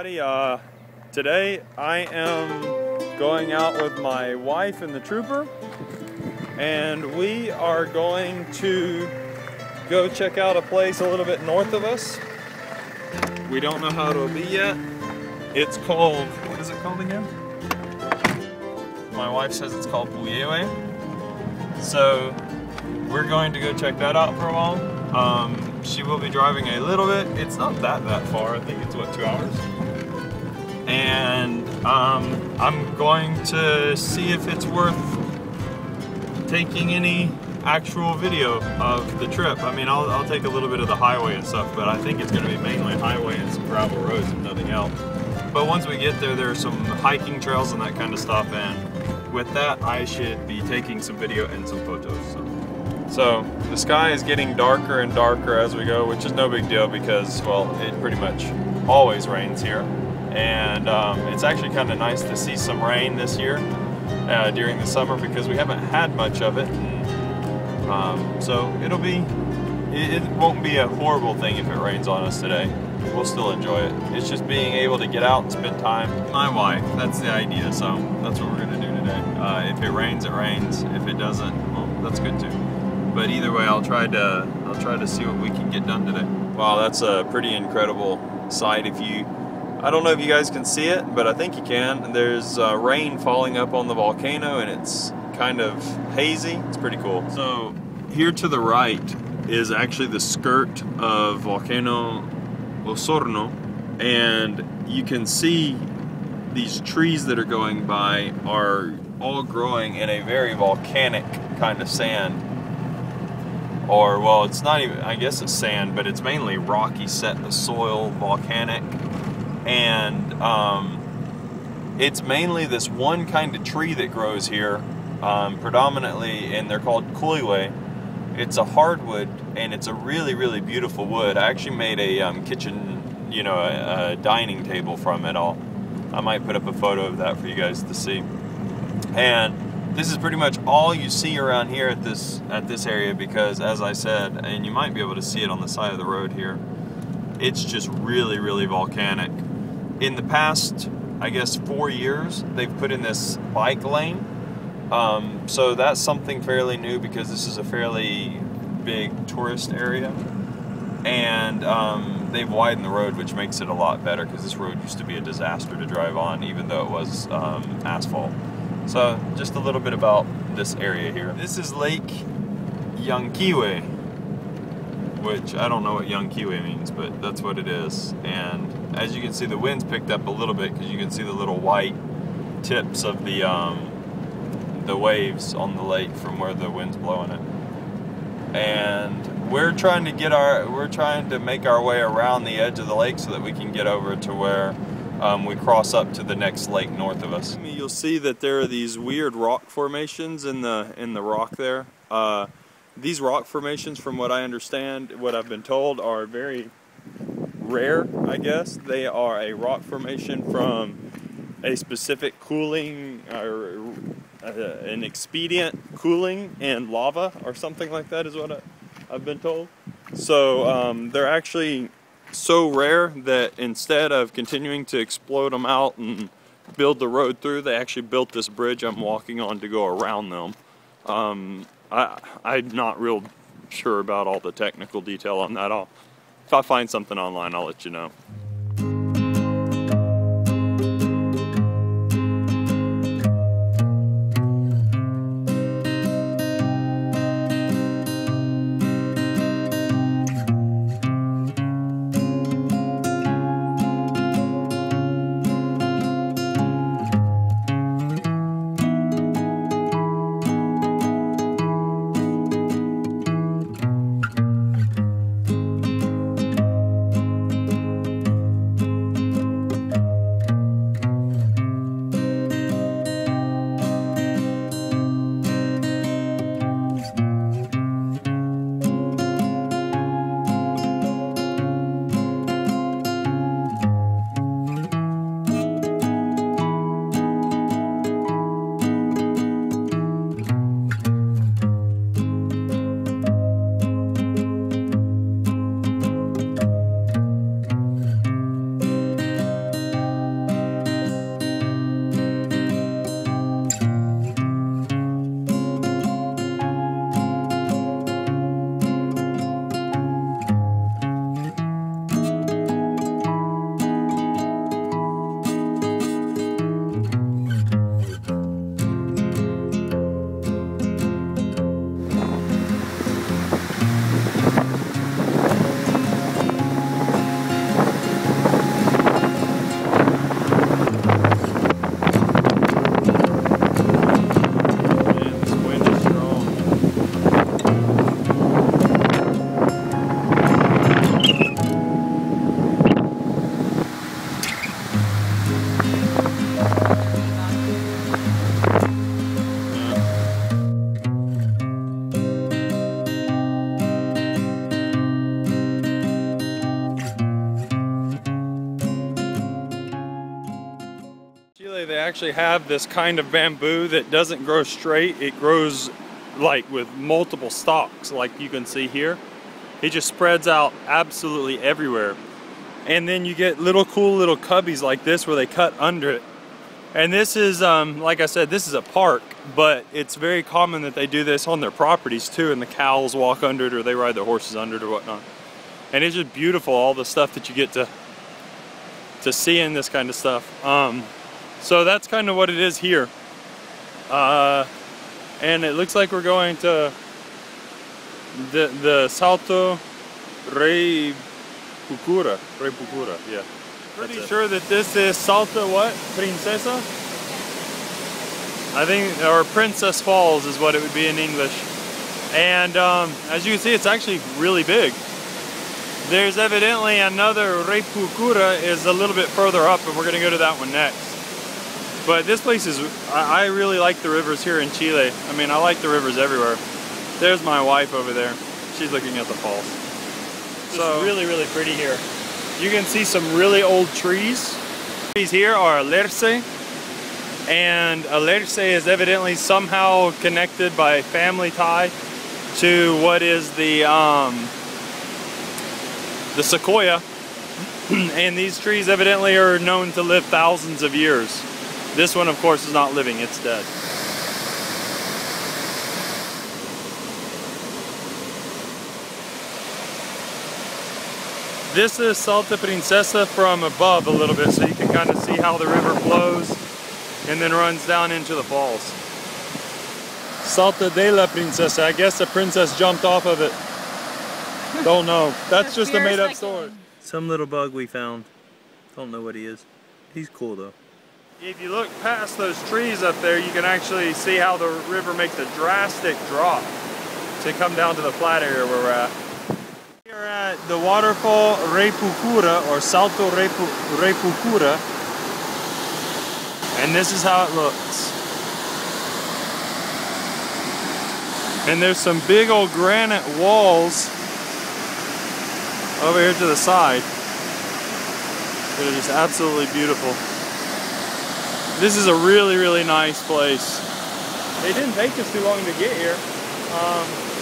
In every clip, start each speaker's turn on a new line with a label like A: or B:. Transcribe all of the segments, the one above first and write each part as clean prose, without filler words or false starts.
A: everybody. Today I am going out with my wife and the trooper, and we are going to go check out a place a little bit north of us. We don't know how it'll be yet. It's called, what is it called again? My wife says it's called Buyewe. So we're going to go check that out for a while. She will be driving a little bit. It's not that far. I think it's what, 2 hours? And I'm going to see if it's worth taking any actual video of the trip. I mean, I'll take a little bit of the highway and stuff, but I think it's going to be mainly highway and some gravel roads and nothing else. But once we get there, there's some hiking trails and that kind of stuff, and with that, I should be taking some video and some photos. So the sky is getting darker and darker as we go, which is no big deal because, well, it pretty much always rains here. And it's actually kind of nice to see some rain this year during the summer because we haven't had much of it. And, so it won't be a horrible thing if it rains on us today. We'll still enjoy it. It's just being able to get out and spend time with my wife. That's the idea, so that's what we're gonna do today. If it rains, it rains. If it doesn't, well, that's good too. But either way, I'll try to see what we can get done today. Wow, that's a pretty incredible sight. I don't know if you guys can see it, but I think you can. There's rain falling up on the volcano, and it's kind of hazy. It's pretty cool. So here to the right is actually the skirt of Volcano Osorno, and you can see these trees that are going by are all growing in a very volcanic kind of sand. Or, well, it's not even, I guess it's sand, but it's mainly rocky set, the soil, volcanic. And it's mainly this one kind of tree that grows here, predominantly, and they're called kuliwe. It's a hardwood, and it's a really, really beautiful wood. I actually made a kitchen, a dining table from it all. I might put up a photo of that for you guys to see. And this is pretty much all you see around here at this area because, as I said, and you might be able to see it on the side of the road here, it's just really, really volcanic. In the past, I guess 4 years, they've put in this bike lane. So that's something fairly new because this is a fairly big tourist area. And they've widened the road, which makes it a lot better because this road used to be a disaster to drive on, even though it was asphalt. So just a little bit about this area here. This is Lake Yanquiwe, which I don't know what Yanquiwe means, but that's what it is. And as you can see, the wind's picked up a little bit because you can see the little white tips of the waves on the lake from where the wind's blowing it. And we're trying to make our way around the edge of the lake so that we can get over to where we cross up to the next lake north of us. You'll see that there are these weird rock formations in the rock there. These rock formations, from what I understand, what I've been told, are very rare, I guess. They are a rock formation from a specific cooling, or an expedient cooling in lava, or something like that is what I've been told. So they're actually so rare that instead of continuing to explode them out and build the road through, they actually built this bridge I'm walking on to go around them. I'm not real sure about all the technical detail on that. If I find something online, I'll let you know. Chile, they actually have this kind of bamboo that doesn't grow straight. It grows like with multiple stalks, like you can see here. It just spreads out absolutely everywhere. And then you get cool little cubbies like this where they cut under it. And this is, like I said, this is a park, but it's very common that they do this on their properties too, and the cows walk under it or they ride their horses under it or whatnot. And it's just beautiful, all the stuff that you get to see in this kind of stuff. So that's kind of what it is here. And it looks like we're going to the Salto Rey Pucura, yeah. Pretty sure that this is Salto what? Princesa? I think, or Princess Falls is what it would be in English. And as you can see, it's actually really big. There's evidently another Rey Pucura is a little bit further up, and we're gonna go to that one next. But this place is, I really like the rivers here in Chile. I mean, I like the rivers everywhere. There's my wife over there. She's looking at the falls. So
B: it's really, really pretty here.
A: You can see some really old trees. These here are alerce. And alerce is evidently somehow connected by family tie to what is the sequoia. And these trees evidently are known to live thousands of years. This one, of course, is not living, it's dead. This is Salto Princesa from above a little bit, so you can kind of see how the river flows and then runs down into the falls. Salto de la Princesa, I guess the princess jumped off of it. Don't know. That's just a made up story. Some little bug we found. Don't know what he is. He's cool though. If you look past those trees up there, you can actually see how the river makes a drastic drop to come down to the flat area where we're at. We're at the waterfall Rey Pucura, or Salto Rey Pucura, and this is how it looks. And there's some big old granite walls over here to the side that are just absolutely beautiful. This is a really, really nice place. It didn't take us too long to get here.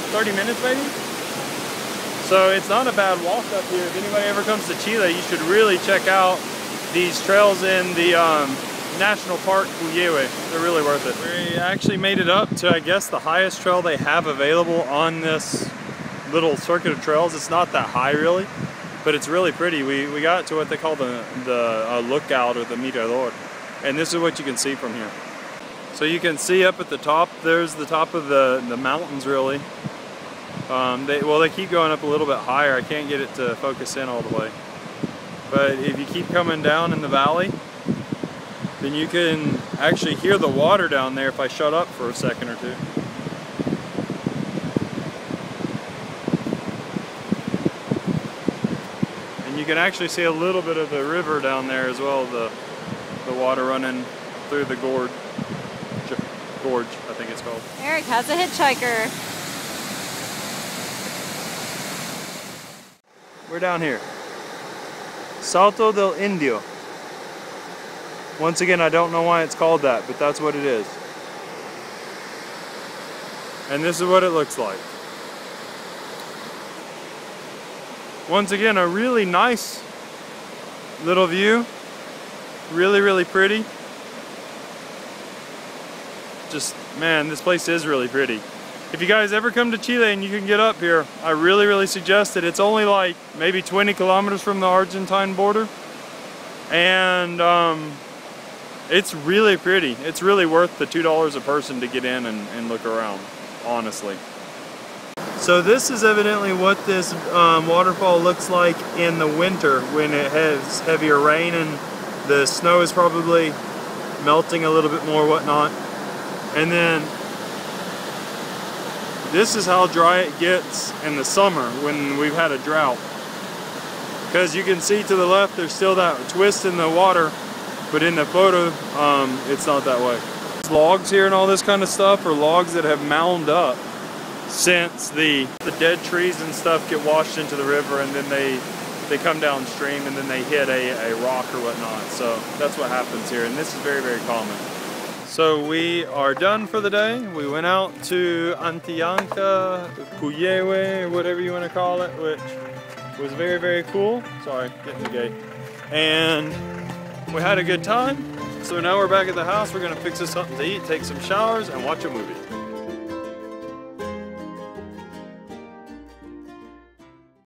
A: 30 minutes maybe? So it's not a bad walk up here. If anybody ever comes to Chile, you should really check out these trails in the National Park Puyehue. They're really worth it. We actually made it up to, I guess, the highest trail they have available on this little circuit of trails. It's not that high really, but it's really pretty. We got to what they call the lookout, or the mirador. And this is what you can see from here. So you can see up at the top, there's the top of the mountains really. They keep going up a little bit higher. I can't get it to focus in all the way. But if you keep coming down in the valley, then you can actually hear the water down there if I shut up for a second or two. And you can actually see a little bit of the river down there as well, the water running through the gorge, I think it's called.
C: Eric has a hitchhiker.
A: We're down here. Salto del Indio. Once again, I don't know why it's called that, but that's what it is. And this is what it looks like. Once again, a really nice little view. Really, really pretty. Just, man, this place is really pretty. If you guys ever come to Chile and you can get up here, I really, really suggest it. It's only like maybe 20 kilometers from the Argentine border. And it's really pretty. It's really worth the $2 a person to get in and look around, honestly. So this is evidently what this waterfall looks like in the winter when it has heavier rain and the snow is probably melting a little bit more, whatnot. And then this is how dry it gets in the summer when we've had a drought. Because you can see to the left there's still that twist in the water, but in the photo it's not that way. Logs here and all this kind of stuff are logs that have mound up since the dead trees and stuff get washed into the river, and then they they come downstream and then they hit a rock or whatnot. So that's what happens here, and this is very, very common. So we are done for the day. We went out to Antillanca, Cuyewe, whatever you want to call it, which was very, very cool. Sorry, getting the gate. And we had a good time. So now we're back at the house. We're gonna fix us something to eat, take some showers, and watch a movie.